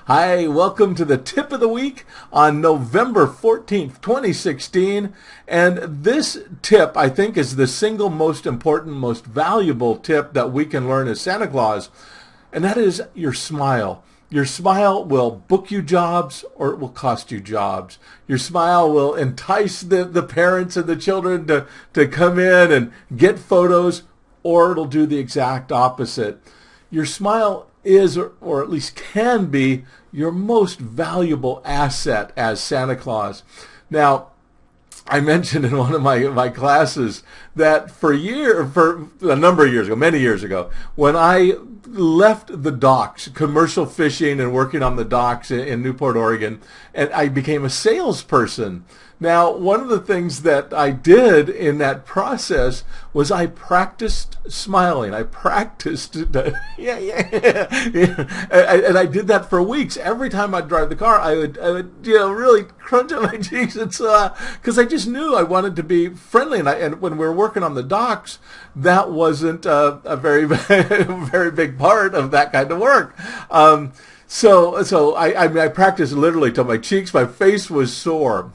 Hi, welcome to the tip of the week on November 14th, 2016. And this tip, I think, is the single most important, most valuable tip that we can learn as Santa Claus. And that is your smile. Your smile will book you jobs or it will cost you jobs. Your smile will entice the parents and the children to come in and get photos, or it'll do the exact opposite. Your smile is, or at least can be, your most valuable asset as Santa Claus. Now, I mentioned in one of my classes that for a number of years ago, many years ago, when I left the docks, commercial fishing and working on the docks in Newport, Oregon, and I became a salesperson. Now, one of the things that I did in that process was I practiced smiling. I practiced, and I did that for weeks. Every time I'd drive the car, I would really crunch up my cheeks and because I just knew I wanted to be friendly. And when we were working on the docks, that wasn't a very, very big part of that kind of work. So I practiced literally till my face was sore.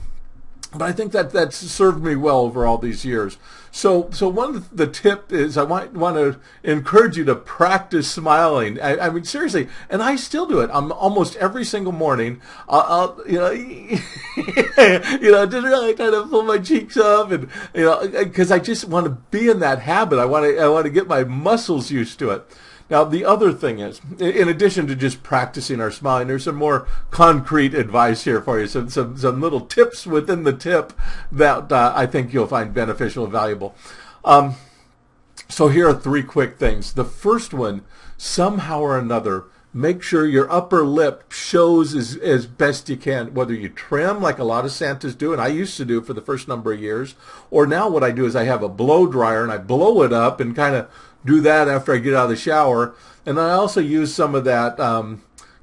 But I think that's served me well over all these years. So one of the tip is I want to encourage you to practice smiling. I mean, seriously, and I still do it. I'm almost every single morning. I'll just really kind of pull my cheeks up, and because I just want to be in that habit. I want to get my muscles used to it. Now, the other thing is, in addition to just practicing our smiling, there's some more concrete advice here for you, some little tips within the tip that I think you'll find beneficial and valuable. So here are 3 quick things. The first one, somehow or another, make sure your upper lip shows as best you can, whether you trim like a lot of Santas do, and I used to do for the first number of years, or now what I do is I have a blow dryer and I blow it up and kind of do that after I get out of the shower. And I also use some of that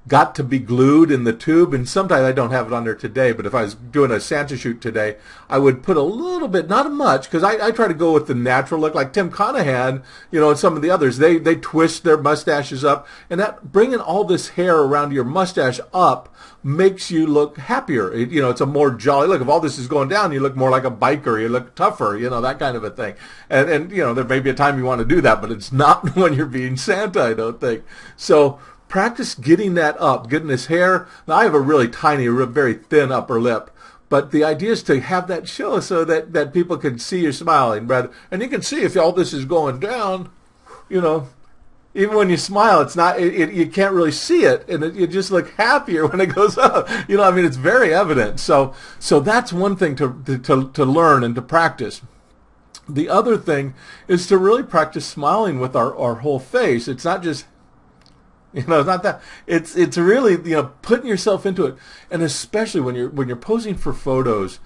got to be glued in the tube, and sometimes I don't have it on there today, but if I was doing a Santa shoot today, I would put a little bit, not much, because I try to go with the natural look, like Tim Conahan, and some of the others, they twist their mustaches up, and that bringing all this hair around your mustache up makes you look happier. It's a more jolly look. If all this is going down, you look more like a biker, you look tougher, that kind of a thing. And there may be a time you want to do that, but it's not when you're being Santa, I don't think. So practice getting that up, getting this hair. Now, I have a really tiny, very thin upper lip, but the idea is to have that show so that people can see you smiling, and you can see if all this is going down, even when you smile, it's not, you can't really see it, and you just look happier when it goes up. It's very evident. So that's one thing to learn and to practice. The other thing is to really practice smiling with our whole face. It's not just, it's not that. It's really, putting yourself into it, and especially when you're posing for photos.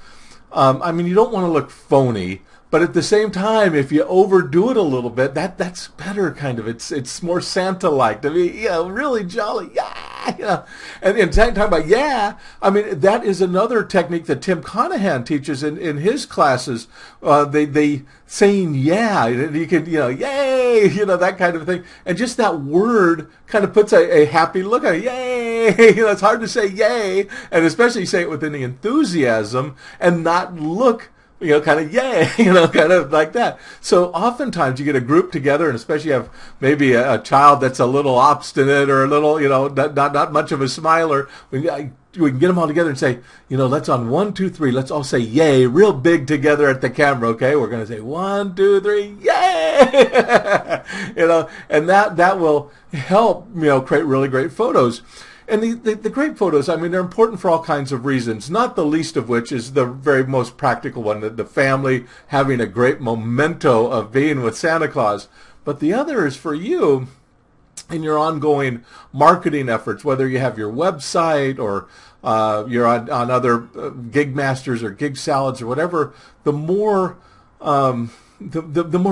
You don't want to look phony, but at the same time, if you overdo it a little bit, that's better, kind of. It's more Santa-like to be, really jolly, yeah. And talking about that is another technique that Tim Conahan teaches in his classes. They saying yeah, you can yay, that kind of thing, and just that word kind of puts a happy look on it. Yay, it's hard to say yay, and especially say it with any enthusiasm and not look kind of yay, kind of like that. So oftentimes you get a group together, and especially you have maybe a child that's a little obstinate or a little, not much of a smiler. We can get them all together and say, let's on 1, 2, 3, let's all say yay, real big together at the camera, okay? We're going to say 1, 2, 3, yay! And that will help, create really great photos. And the great photos, they're important for all kinds of reasons, not the least of which is the very most practical one, the family having a great memento of being with Santa Claus. But the other is for you in your ongoing marketing efforts, whether you have your website or you're on other gig masters or gig salads or whatever, the more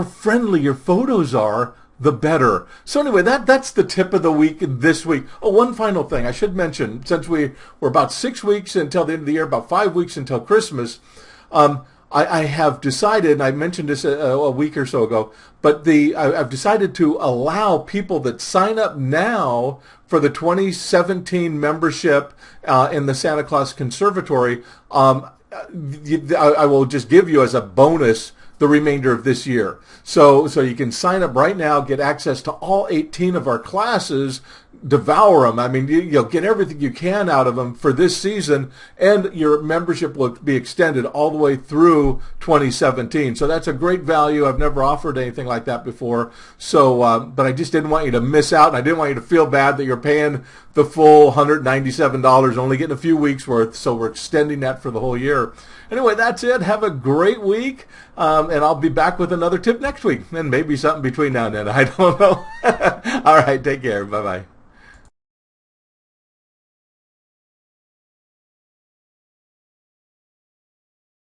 friendly your photos are, the better. So anyway, that's the tip of the week this week. Oh, one final thing I should mention, since we're about 6 weeks until the end of the year, about 5 weeks until Christmas, I have decided, and I mentioned this a week or so ago, but I've decided to allow people that sign up now for the 2017 membership in the Santa Claus Conservatory. I will just give you as a bonus the remainder of this year. So you can sign up right now, get access to all 18 of our classes, devour them. I mean, you'll get everything you can out of them for this season, and your membership will be extended all the way through 2017. So that's a great value. I've never offered anything like that before. So, but I just didn't want you to miss out, and I didn't want you to feel bad that you're paying the full $197, only getting a few weeks worth. So we're extending that for the whole year. Anyway, that's it. Have a great week, and I'll be back with another tip next week, and maybe something between now and then. I don't know. All right, take care. Bye-bye.